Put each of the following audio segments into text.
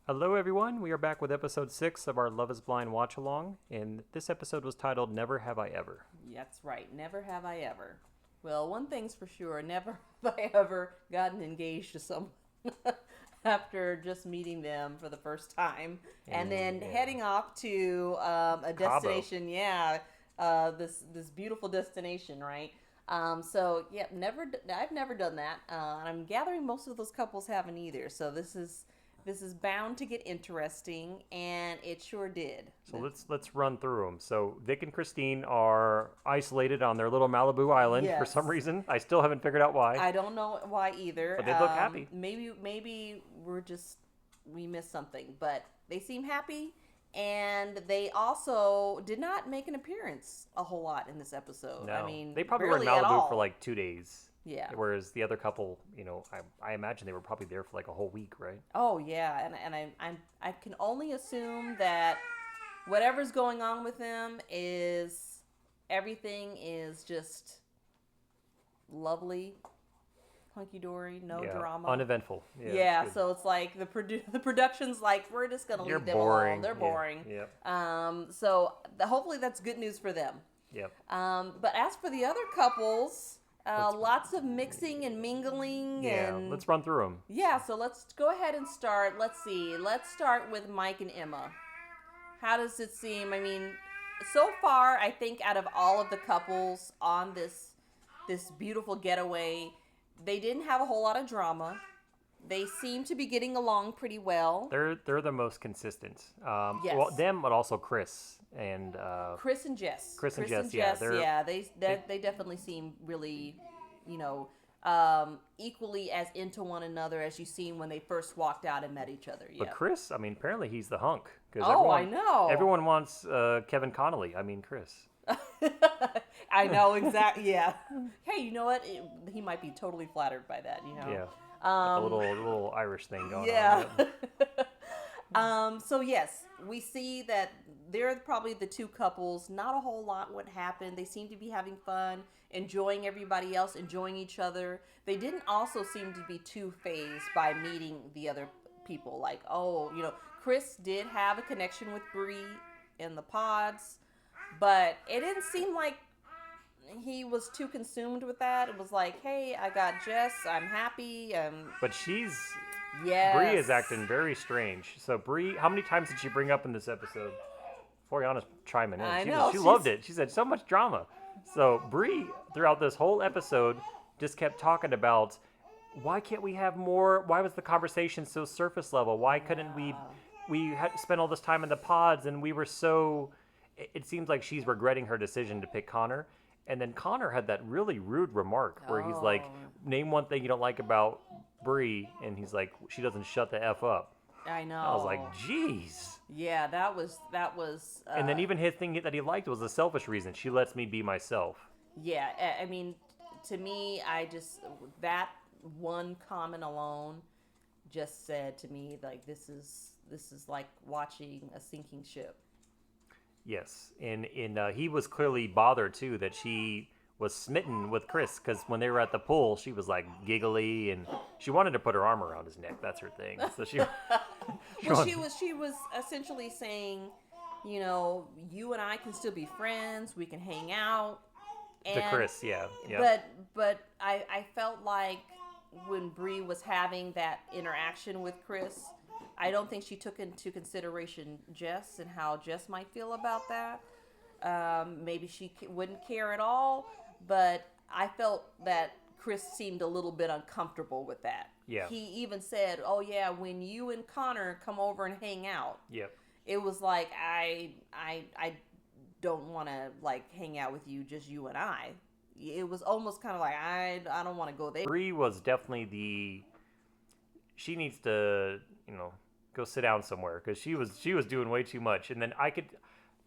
Hello, everyone. We are back with episode 6 of our Love is Blind watch along, and this episode was titled Never Have I Ever. That's right. Never have I ever. Well, one thing's for sure. Never have I ever gotten engaged to someone after just meeting them for the first time and then heading off to a destination. Yeah, this beautiful destination, right? So yeah, I've never done that, and I'm gathering most of those couples haven't either. So this is bound to get interesting, and it sure did. So let's run through them. So Vic and Christine are isolated on their little Malibu island for some Yes. reason. I still haven't figured out why. I don't know why either. But they look happy. Maybe we missed something, but they seem happy, and they also did not make an appearance a whole lot in this episode. No, I mean, they probably were in barely at Malibu all. for like 2 days. Yeah. Whereas the other couple, I imagine they were probably there for like a whole week, right? Oh yeah, and I can only assume that whatever's going on with them is everything is just lovely, hunky dory, no Yeah, drama. uneventful. Yeah, Yeah, it's good. so it's like the production's like, we're just gonna You're leave them boring. alone. They're Yeah, boring. yep. So hopefully that's good news for them. Yep. But as for the other couples, lots of mixing and mingling. Yeah, and let's run through them. yeah. So let's go ahead and start. Let's see. Let's start with Mike and Emma. How does it seem? I mean, so far, I think out of all of the couples on this beautiful getaway, they didn't have a whole lot of drama. They seem to be getting along pretty well. They're the most consistent. Yes. Well, them, but also Chris and Chris and Jess. Chris and Jess, yeah, They definitely seem really, equally as into one another as you seen when they first walked out and met each other. Yeah. But Chris, I mean, apparently he's the hunk. I know. Everyone wants Kevin Connolly. I mean, Chris. I know, exactly. Yeah. Hey, you know what? He might be totally flattered by that. Yeah. Like a little Irish thing going yeah. on. Yeah. So yes, we see that they're probably the two couples. Not a whole lot what happened. They seem to be having fun, enjoying everybody else, enjoying each other. They didn't also seem to be too phased by meeting the other people. Like, Chris did have a connection with Bree in the pods, but it didn't seem like he was too consumed with that. It was like, hey, I got Jess. I'm happy. But she's... Yes. Bree is acting very strange. So Bree, how many times did she bring up in this episode? Floriana's chiming in. I know. She loved it. She said so much drama. So Bree, throughout this whole episode, just kept talking about why can't we have more? Why was the conversation so surface level? Why couldn't we had spent all this time in the pods and we were so... It seems like she's regretting her decision to pick Connor. And then Connor had that really rude remark where he's like, name one thing you don't like about Bree, and he's like, she doesn't shut the F up. I know. I was like, jeez. Yeah, that was. And then even his thing that he liked was a selfish reason. She lets me be myself. Yeah, I mean, to me, that one comment alone just said to me, like, this is like watching a sinking ship. Yes, and he was clearly bothered too that she was smitten with Chris, because when they were at the pool, she was like giggly and she wanted to put her arm around his neck. That's her thing. So she she was essentially saying, you and I can still be friends. We can hang out. To Chris, yeah. But I felt like when Bree was having that interaction with Chris, I don't think she took into consideration Jess and how Jess might feel about that. Maybe she wouldn't care at all, but I felt that Chris seemed a little bit uncomfortable with that. Yeah. He even said, "Oh yeah, when you and Connor come over and hang out." Yep. It was like I don't want to like hang out with you, just you and I. It was almost kind of like I don't want to go there. Bree was definitely she needs to, go sit down somewhere, because she was doing way too much. And then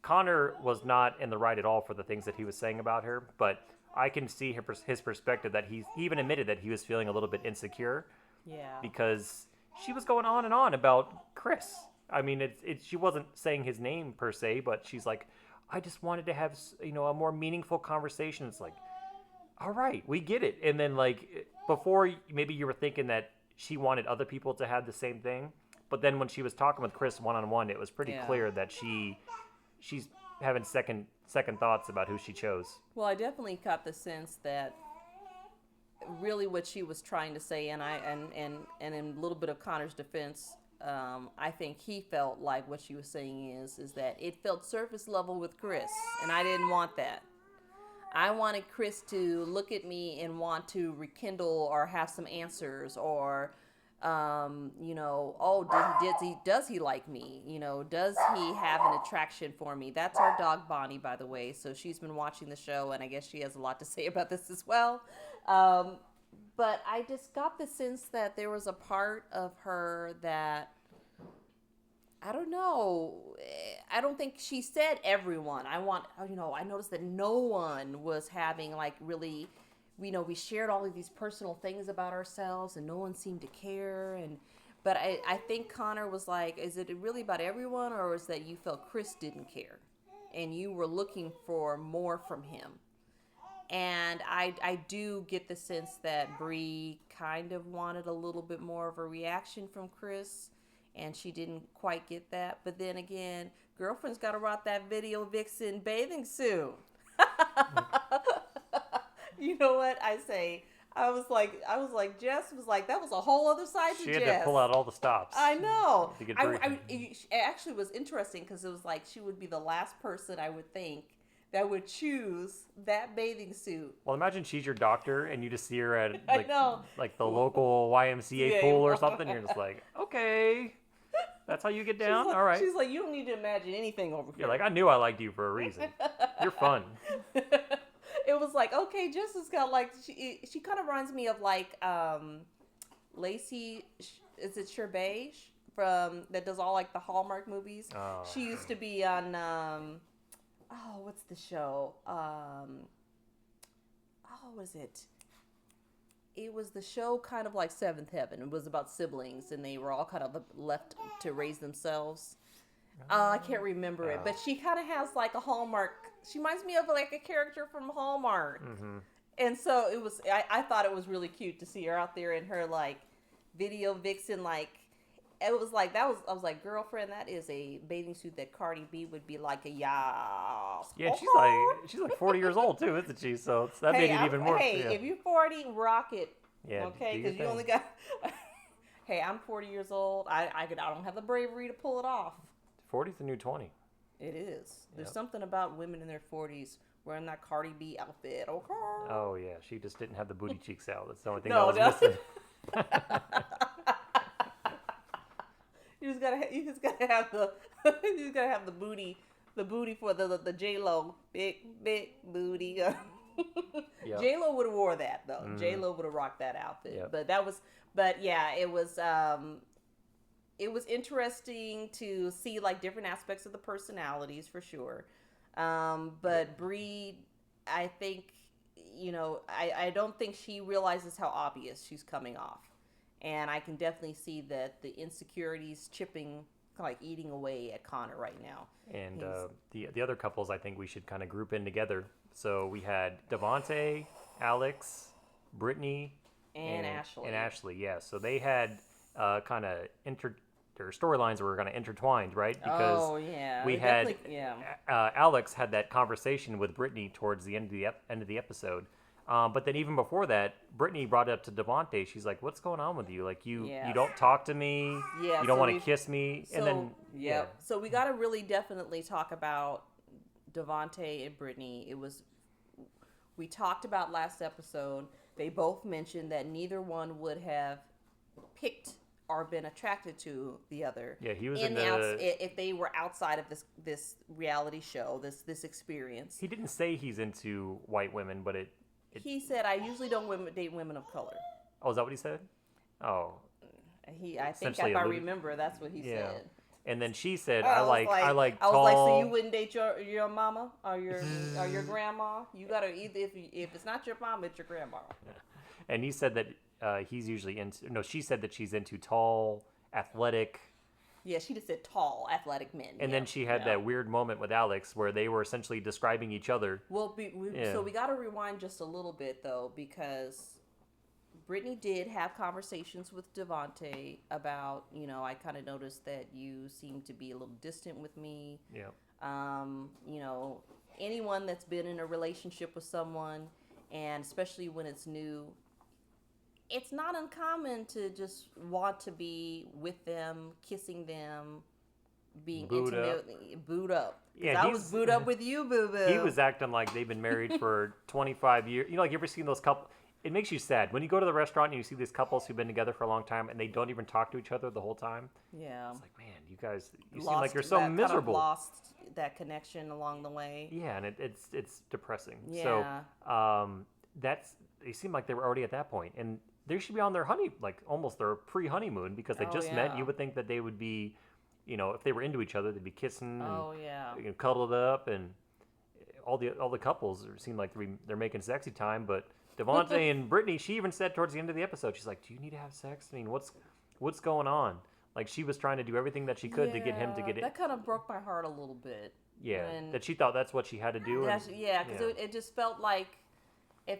Connor was not in the right at all for the things that he was saying about her, but I can see his perspective that he even admitted that he was feeling a little bit insecure. Yeah. Because she was going on and on about Chris. I mean, she wasn't saying his name per se, but she's like, I just wanted to have, a more meaningful conversation. It's like, all right, we get it. And then like before, maybe you were thinking that she wanted other people to have the same thing, But then when she was talking with Chris one-on-one, it was pretty Yeah. clear that she's having second thoughts about who she chose. Well, I definitely got the sense that really what she was trying to say, and in a little bit of Connor's defense, I think he felt like what she was saying is that it felt surface level with Chris, and I didn't want that. I wanted Chris to look at me and want to rekindle or have some answers, or does he like me? Does he have an attraction for me? That's our dog Bonnie, by the way. So she's been watching the show, and I guess she has a lot to say about this as well. But I just got the sense that there was a part of her that, I don't know. I don't think she said everyone. I noticed that no one was having really, we shared all of these personal things about ourselves and no one seemed to care. But I think Connor was like, is it really about everyone, or is that you felt Chris didn't care and you were looking for more from him? And I do get the sense that Bree kind of wanted a little bit more of a reaction from Chris, and she didn't quite get that. But then again, girlfriend's got to rock that video vixen bathing suit. You know what I say? I was like, Jess was like, that was a whole other side to Jess. She had to pull out all the stops. I know. To get it actually was interesting because it was like she would be the last person I would think that would choose that bathing suit. Well, imagine she's your doctor and you just see her at like the local YMCA Yeah, pool or something. You're just like, okay, that's how you get down? All right. She's like, you don't need to imagine anything over here. You're like, I knew I liked you for a reason. You're fun. It was like, okay, Jessica's got like, she kind of reminds me of like Lacey, is it Sherbet from, that does all like the Hallmark movies? Oh. She used to be on, what's the show? What is it? It was the show kind of like Seventh Heaven. It was about siblings, and they were all kind of left to raise themselves. I can't remember it, but she kind of has like a Hallmark. She reminds me of like a character from Hallmark. Mm-hmm. And so it was. I thought it was really cute to see her out there in her like video vixen. Like it was like that was. I was like, girlfriend, that is a bathing suit that Cardi B would be like a yas. Yeah, she's like 40 years old too, isn't she? So that made it even more. Hey, if you're 40, rock it. Yeah. Okay, because you only got. Hey, I'm 40 years old. I don't have the bravery to pull it off. 40's the new 20. It is. There's something about women in their 40s wearing that Cardi B outfit. Okay. Oh yeah, she just didn't have the booty cheeks out. That's the only thing that was missing. You just gotta have the booty for the J-Lo big booty. Yep. J-Lo would have wore that though. J-Lo would have rocked that outfit. Yep. It was interesting to see like different aspects of the personalities for sure. But Bree, I think, I don't think she realizes how obvious she's coming off. And I can definitely see that the insecurities chipping, like eating away at Connor right now. And the other couples I think we should kind of group in together. So we had Devontae, Alex, Brittany, and Ashley. And Ashley, yeah. So they had kind of their storylines were kind of intertwined, right? Because we had Alex had that conversation with Brittany towards the end of the episode. But then even before that, Brittany brought it up to Devontae. She's like, "What's going on with you? Like you don't talk to me. You don't want to kiss me." And then So we got to really definitely talk about Devontae and Brittany. We talked about last episode. They both mentioned that neither one would have picked or been attracted to the other. Yeah, he was if they were outside of this reality show, this experience. He didn't say he's into white women, but he said, "I usually don't date women of color." Oh, is that what he said? Oh, I think if I remember, that's what he said. And then she said, "I like tall." I was like, "So you wouldn't date your mama or your grandma? You gotta either if it's not your mom, it's your grandma." Yeah. And he said that he's usually into. No, she said that she's into tall, athletic. Yeah, she just said tall, athletic men. And then she had that weird moment with Alex where they were essentially describing each other. Well, so we got to rewind just a little bit though, because Brittany did have conversations with Devontae about, I kind of noticed that you seem to be a little distant with me. Yeah. You know, anyone that's been in a relationship with someone, and especially when it's new, it's not uncommon to just want to be with them, kissing them, being Booed up. intimately booed up. Because Yeah, I was booed up with you, boo boo. He was acting like they've been married for 25 years. You know, like you ever seen those couple? It makes you sad when you go to the restaurant and you see these couples who've been together for a long time and they don't even talk to each other the whole time. Yeah. It's like, man, you guys, you seem Lost like you're so that, miserable. Kind of lost that connection along the way. Yeah, and it's depressing. Yeah. So they seem like they were already at that point, and they should be on their almost their pre-honeymoon because they just met. You would think that they would be, if they were into each other, they'd be kissing and cuddled up, and all the couples seem like they're making sexy time. But Devontae and Brittany, she even said towards the end of the episode, she's like, "Do you need to have sex? I mean, what's going on?" Like she was trying to do everything that she could to get him to get it. That kind of broke my heart a little bit. Yeah, that she thought that's what she had to do. Because it just felt like she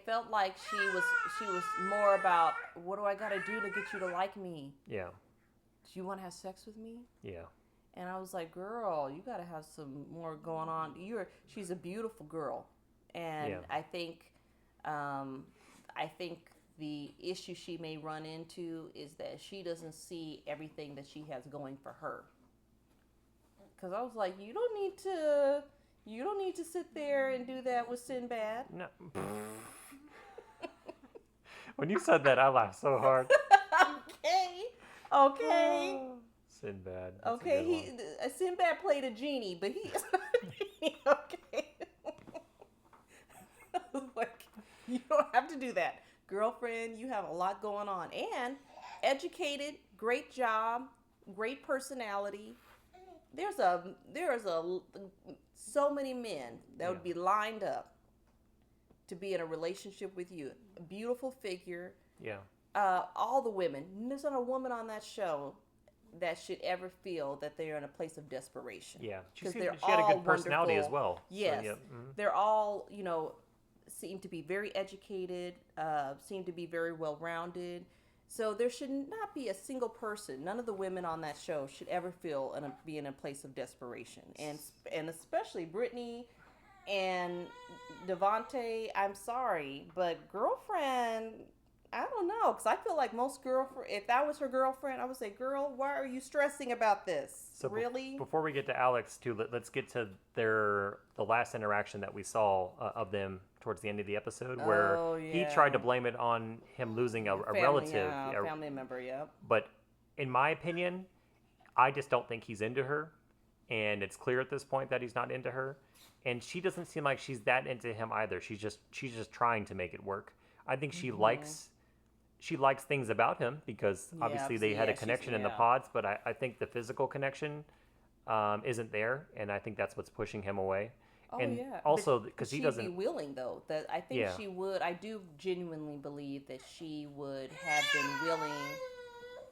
was more about, what do I got to do to get you to like me? Yeah. Do you want to have sex with me? Yeah. And I was like, girl, you got to have some more going on. She's a beautiful girl, and I think the issue she may run into is that she doesn't see everything that she has going for her. Because I was like, you don't need to sit there and do that with Sinbad. No. When you said that, I laughed so hard. Okay. Sinbad. Okay, Sinbad played a genie, but he is not a genie. Okay. Like, you don't have to do that. Girlfriend, you have a lot going on. And educated, great job, great personality. There's so many men that would be lined up to be in a relationship with you. A beautiful figure. Yeah. All the women. There's not a woman on that show that should ever feel that they're in a place of desperation. Yeah. She had a good personality wonderful. as well. Yes. So, yeah. Mm-hmm. They're all, seem to be very educated, seem to be very well-rounded. So there should not be a single person. None of the women on that show should ever be in a place of desperation. And especially Brittany and Devontae, I'm sorry, but girlfriend, I don't know, because I feel like most if that was her girlfriend, I would say, girl, why are you stressing about this? So really? Before we get to Alex, too, let's get to the last interaction that we saw of them towards the end of the episode, where he tried to blame it on him losing a relative. A family member, yeah. But in my opinion, I just don't think he's into her, and it's clear at this point that he's not into her, and she doesn't seem like she's that into him either. She's just trying to make it work. I think she likes things about him because obviously they had a connection in the pods, but I think the physical connection isn't there, and I think that's what's pushing him away. Oh, and yeah. also because he doesn't be willing, though. That I think she would. I do genuinely believe that she would have been willing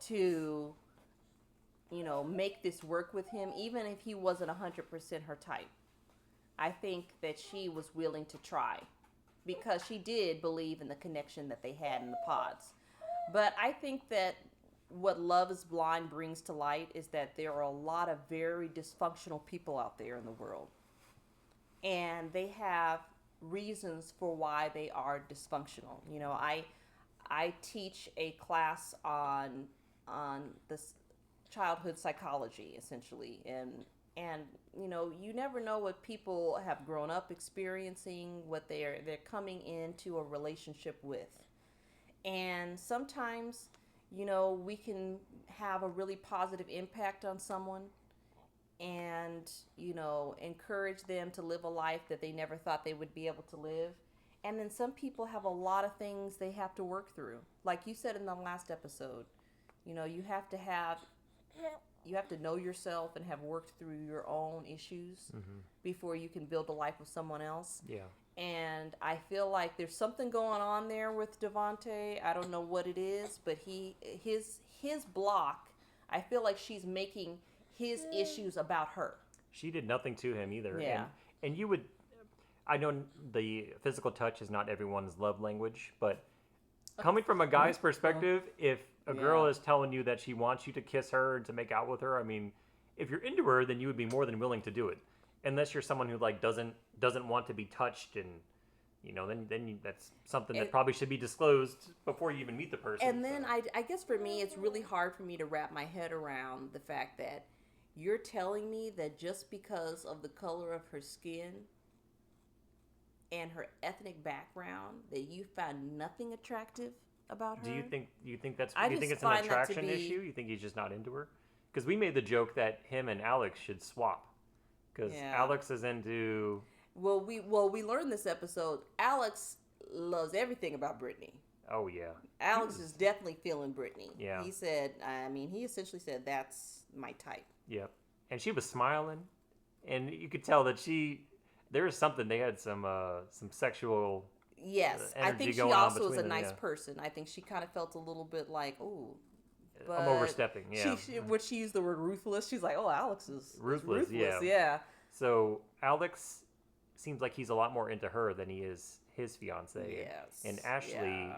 to, make this work with him, even if he wasn't 100% her type. I think that she was willing to try because she did believe in the connection that they had in the pods. But I think that what Love is Blind brings to light is that there are a lot of very dysfunctional people out there in the world. And they have reasons for why they are dysfunctional. I teach a class on this childhood psychology, essentially, and you never know what people have grown up experiencing, what they're coming into a relationship with. And sometimes, we can have a really positive impact on someone and, encourage them to live a life that they never thought they would be able to live. And then some people have a lot of things they have to work through. Like you said in the last episode, you have to know yourself and have worked through your own issues before you can build a life with someone else. Yeah. And I feel like there's something going on there with Devontae. I don't know what it is, but his block, I feel like she's making his issues about her. She did nothing to him either. Yeah. I know the physical touch is not everyone's love language, but coming from a guy's perspective, if a girl Yeah. is telling you that she wants you to kiss her and to make out with her, I mean, if you're into her, then you would be more than willing to do it. Unless you're someone who like doesn't want to be touched, and that's something that And- probably should be disclosed before you even meet the person. And then so. I guess for me, it's really hard for me to wrap my head around the fact that you're telling me that just because of the color of her skin and her ethnic background, that you found nothing attractive about her. Do you think that's I you think just it's an find that to attraction be- issue? You think he's just not into her? Because we made the joke that him and Alex should swap. Because Yeah. Alex is into Well, we learned this episode. Alex loves everything about Brittany. oh yeah. Alex is definitely feeling Brittany. Yeah. He said, he essentially said, that's my type. Yep. And she was smiling, and you could tell that there was something. They had some sexual. Yes. I energy think she going on also is a between them, nice yeah. person. I think she kind of felt a little bit like, ooh. I'm overstepping. Yeah. When she used the word ruthless, she's like, oh, Alex is Ruthless, yeah. Yeah. So Alex seems like he's a lot more into her than he is his fiance. Yes. And Ashley.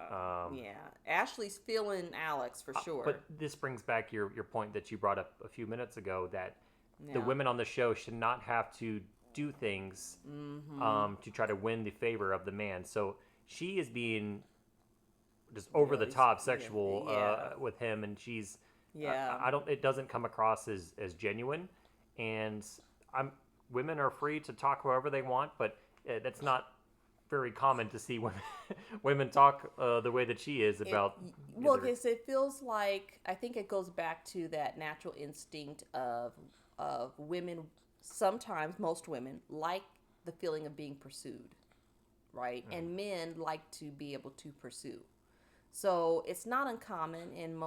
Yeah. Ashley's feeling Alex for sure. But this brings back your point that you brought up a few minutes ago, that the Yeah. women on the show should not have to do things to try to win the favor of the man. So she is being just over the Really- top sexual yeah. with him, and she's Yeah. I don't. It doesn't come across as genuine, and women are free to talk however they want, but that's not very common to see women talk the way that she is about. Well, their- because it feels like, I think it goes back to that natural instinct of women. Sometimes most women like the feeling of being pursued, right? And men like to be able to pursue. So it's not uncommon in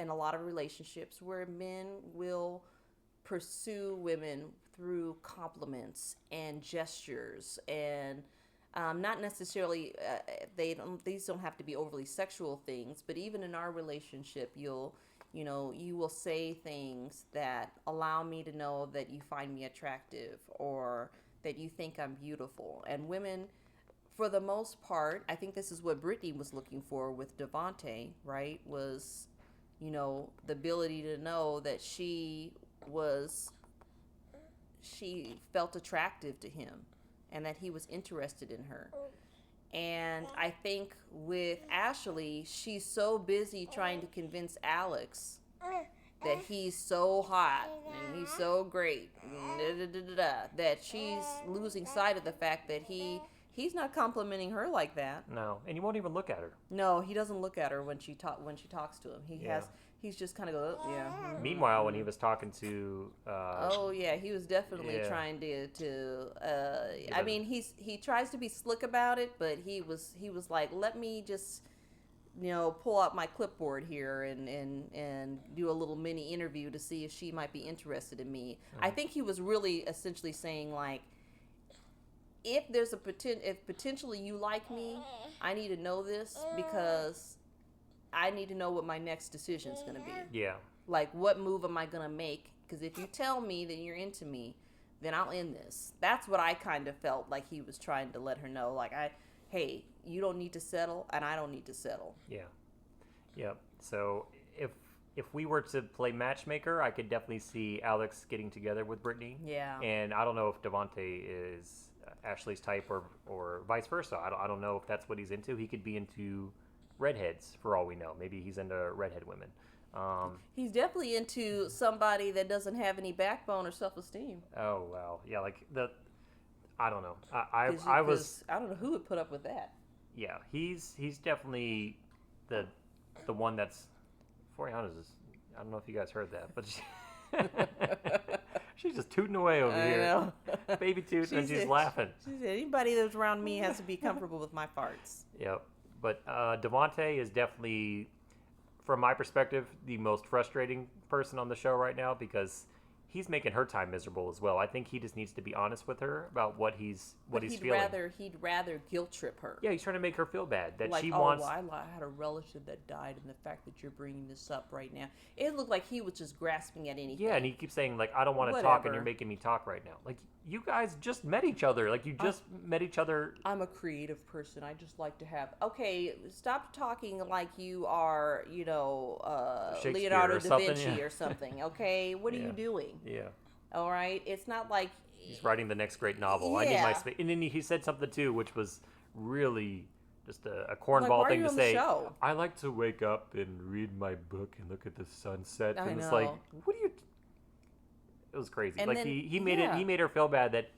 a lot of relationships where men will pursue women through compliments and gestures, and not necessarily these don't have to be overly sexual things, but even in our relationship, you will say things that allow me to know that you find me attractive or that you think I'm beautiful. And women, for the most part, I think this is what Brittany was looking for with Devontae, right? Was, the ability to know that she felt attractive to him and that he was interested in her. And I think with Ashley, she's so busy trying to convince Alex that he's so hot and he's so great, that she's losing sight of the fact that he's not complimenting her like that. No, and you won't even look at her. No, he doesn't look at her when she talks to him. He's just kind of go, oh, yeah. Mhm. Meanwhile, when he was talking to Oh yeah, he was definitely Yeah. trying to. I mean, he tries to be slick about it, but he was like, let me just, pull out my clipboard here and do a little mini interview to see if she might be interested in me. I think he was really essentially saying like, if there's if potentially you like me, I need to know this because I need to know what my next decision is going to be. yeah, Like, what move am I going to make? Because if you tell me that you're into me, then I'll end this. That's what I kind of felt like he was trying to let her know. Like, hey, you don't need to settle, and I don't need to settle. yeah. So if we were to play matchmaker, I could definitely see Alex getting together with Brittany. Yeah. And I don't know if Devontae is Ashley's type or vice versa. I don't know if that's what he's into. He could be into redheads for all we know. Maybe he's into redhead women. He's definitely into somebody that doesn't have any backbone or self-esteem. Oh wow, yeah, like I don't know. I 'Cause I don't know who would put up with that. yeah. He's definitely the one that's 400 is. I don't know if you guys heard that, but she's just tooting away over I here, know. baby toot, and she's said- laughing. She said, anybody that's around me has to be comfortable with my farts. Yep. But Devontae is definitely, from my perspective, the most frustrating person on the show right now because he's making her time miserable as well. I think he just needs to be honest with her about what he's He'd feeling. He'd rather guilt trip her. Yeah, he's trying to make her feel bad that Like, she oh, wants. well, I had a relative that died, and the fact that you're bringing this up right now, it looked like he was just grasping at anything. Yeah, and he keeps saying like, I don't want to talk, and you're making me talk right now. Like, you guys just met each other. Like, you just met each other. I'm a creative person. I just like to have. Okay, stop talking like you are, Leonardo da Vinci or something. Okay, what are you doing? Yeah. All right, it's not like he's writing the next great novel. Yeah. I need my space. And then he said something too, which was really just a cornball thing to say. I like to wake up and read my book and look at the sunset. And it's like, what do you? It was crazy. And like then, he made her feel bad that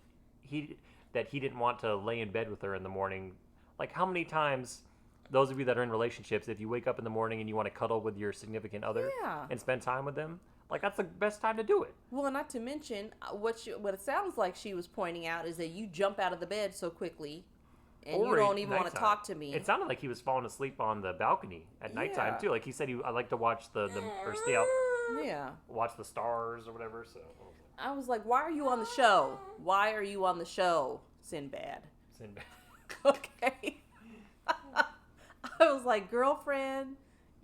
he didn't want to lay in bed with her in the morning. Like, how many times, those of you that are in relationships, if you wake up in the morning and you want to cuddle with your significant other and spend time with them, like, that's the best time to do it. Well, not to mention what it sounds like she was pointing out is that you jump out of the bed so quickly, and you don't even want to talk to me. It sounded like he was falling asleep on the balcony at nighttime too. Like he said, I like to watch the or stay out. Yeah. Watch the stars or whatever. So I was like, why are you on the show? Why are you on the show, Sinbad? Okay. I was like, girlfriend,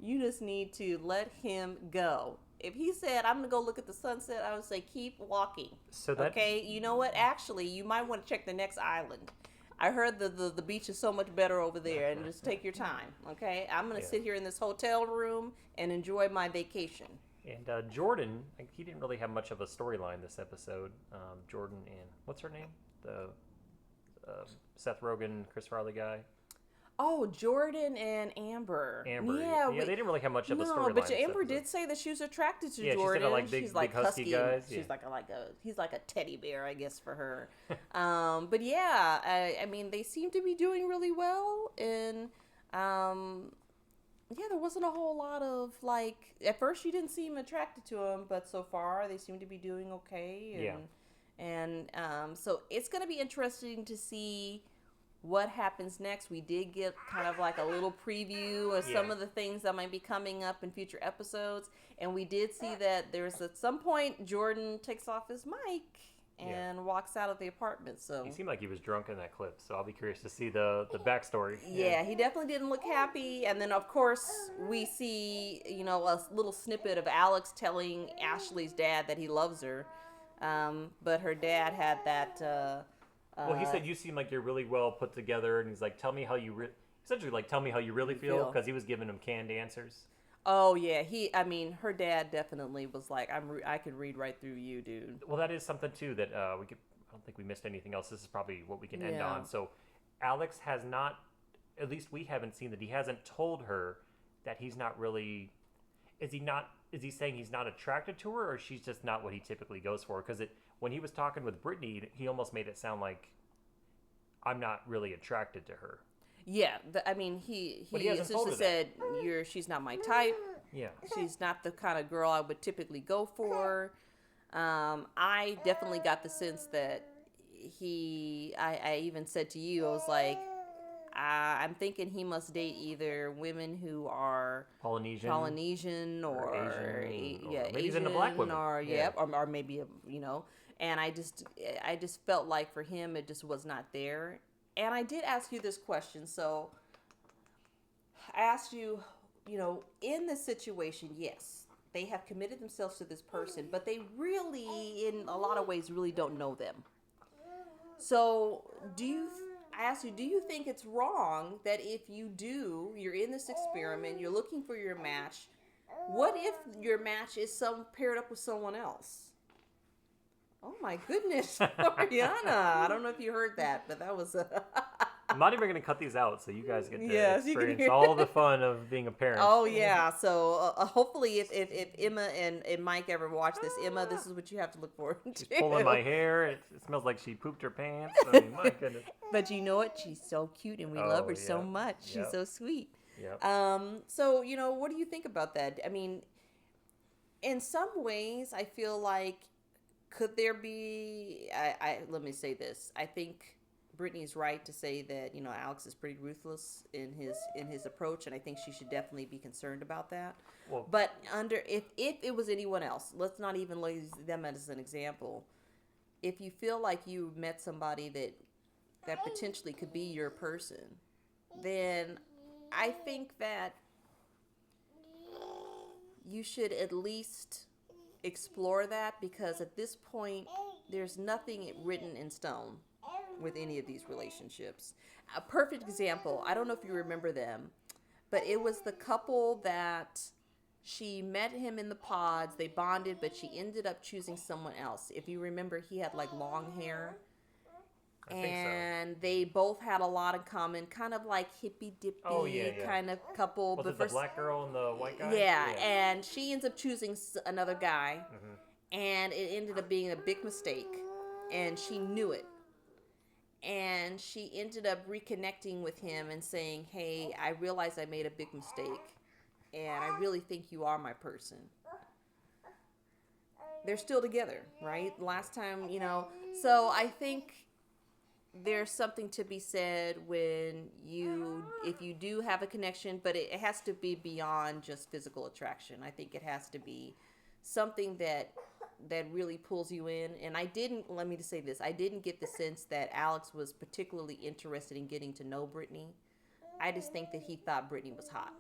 you just need to let him go. If he said, I'm going to go look at the sunset, I would say, keep walking. Okay? You know what? Actually, you might want to check the next island. I heard the beach is so much better over there, and just take your time. Okay? I'm going to sit here in this hotel room and enjoy my vacation. And Jordan, he didn't really have much of a storyline this episode. Jordan and, what's her name? The Seth Rogen, Chris Farley guy. Oh, Jordan and Amber. Yeah, they didn't really have much of a storyline. No, but Amber did say that she was attracted to Jordan. She said she's like husky guys. She's like he's like a teddy bear, I guess, for her. But yeah, I mean, they seem to be doing really well, and there wasn't a whole lot of like. At first, she didn't seem attracted to him, but so far they seem to be doing okay. And so it's going to be interesting to see what happens next. We did get kind of like a little preview of some of the things that might be coming up in future episodes, and we did see that there's at some point Jordan takes off his mic and walks out of the apartment. So he seemed like he was drunk in that clip, so I'll be curious to see the backstory. Yeah, he definitely didn't look happy. And then of course we see a little snippet of Alex telling Ashley's dad that he loves her, but her dad had that well, he said, you seem like you're really well put together, and he's like, tell me how you essentially like, tell me how you really feel, because he was giving him canned answers. Oh yeah, her dad definitely was like, I could read right through you, dude. Well, that is something too that I don't think we missed anything else. This is probably what we can end on. So Alex has not, at least we haven't seen that he hasn't told her that he's not really, is he saying he's not attracted to her, or she's just not what he typically goes for? Because when he was talking with Brittany, he almost made it sound like, I'm not really attracted to her. Yeah, he essentially said, she's not my type. Yeah. She's not the kind of girl I would typically go for. I definitely got the sense that I even said to you, I was like, I'm thinking he must date either women who are Polynesian or Asian, or maybe Asian, even a black woman, or maybe and I just felt like for him it just was not there. And I did ask you this question, so I asked you, in this situation, yes, they have committed themselves to this person, but they really, in a lot of ways, really don't know them. So I asked you, do you think it's wrong that if you're in this experiment, you're looking for your match, what if your match is paired up with someone else? Oh my goodness, Ariana. I don't know if you heard that, but that was I'm not even going to cut these out, so you guys get to experience all the fun of being a parent. Oh yeah, so hopefully if Emma and Mike ever watch this, Emma, this is what you have to look forward to. She's pulling my hair. It smells like she pooped her pants. I mean, my goodness. But you know what? She's so cute, and we love her so much. She's so sweet. Yep. So, what do you think about that? I mean, in some ways, I feel like, could there be, let me say this. I think Brittany's right to say that, you know, Alex is pretty ruthless in his approach, and I think she should definitely be concerned about that. Well, But if it was anyone else, let's not even use them as an example. If you feel like you met somebody that potentially could be your person, then I think that you should at least explore that, because at this point there's nothing written in stone with any of these relationships. A perfect example, I don't know if you remember them, but it was the couple that she met him in the pods, they bonded, but she ended up choosing someone else. If you remember, he had like long hair. I think so. And they both had a lot in common, kind of like hippy dippy kind of couple. Was it the black girl and the white guy? Yeah, and she ends up choosing another guy, and it ended up being a big mistake, and she knew it. And she ended up reconnecting with him and saying, "Hey, I realized I made a big mistake, and I really think you are my person." They're still together, right? Last time, you know. So I think there's something to be said if you do have a connection, but it has to be beyond just physical attraction. I think it has to be something that really pulls you in. And let me just say this, I didn't get the sense that Alex was particularly interested in getting to know Brittany. I just think that he thought Brittany was hot.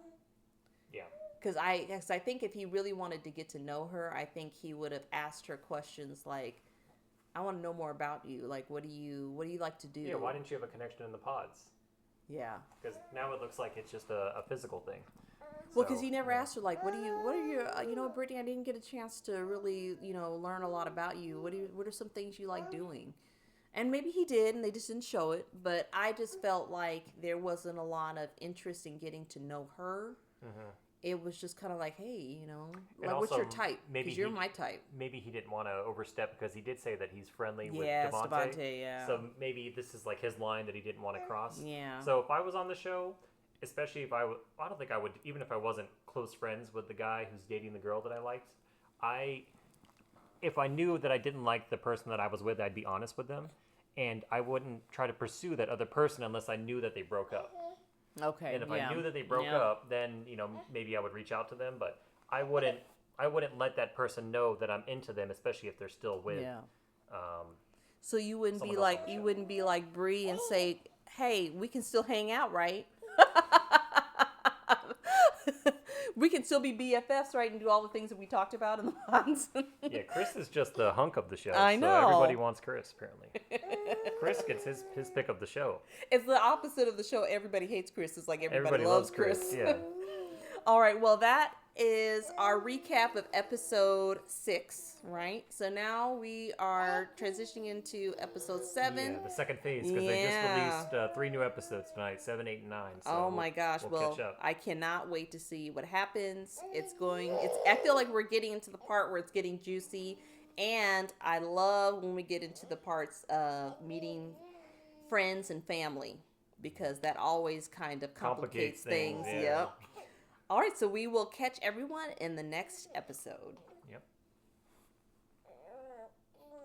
Yeah. Because I think if he really wanted to get to know her, I think he would have asked her questions like, I want to know more about you. Like, what do you like to do? Yeah, why didn't you have a connection in the pods? Yeah. Because now it looks like it's just a physical thing. Well, because he never asked her, like, what are your, you know, Brittany, I didn't get a chance to really, you know, learn a lot about you. What are some things you like doing? And maybe he did, and they just didn't show it. But I just felt like there wasn't a lot of interest in getting to know her. Mm-hmm. It was just kind of like, hey, you know, like, what's your type? Because you're my type. Maybe he didn't want to overstep, because he did say that he's friendly with Devontae. Devontae. Yeah. So maybe this is like his line that he didn't want to cross. Yeah. So if I was on the show, especially if I don't think I would, even if I wasn't close friends with the guy who's dating the girl that I liked, if I knew that I didn't like the person that I was with, I'd be honest with them, and I wouldn't try to pursue that other person unless I knew that they broke up. Okay. And if I knew that they broke up, then, you know, maybe I would reach out to them, but I wouldn't let that person know that I'm into them, especially if they're still with. Yeah. So you wouldn't be like Bree and say, "Hey, we can still hang out, right? We can still be BFFs, right, and do all the things that we talked about in the pods." Yeah, Chris is just the hunk of the show. I know. So everybody wants Chris, apparently. Chris gets his pick of the show. It's the opposite of the show. Everybody hates Chris. It's like everybody loves Chris. Yeah. All right. Well, that is our recap of episode 6, right? So now we are transitioning into episode 7. Yeah, the second phase, because they just released 3 new episodes tonight, 7, 8, and 9. So oh my gosh! We'll catch up. I cannot wait to see what happens. I feel like we're getting into the part where it's getting juicy, and I love when we get into the parts of meeting friends and family, because that always kind of complicates things. Yeah. Yep. All right, so we will catch everyone in the next episode.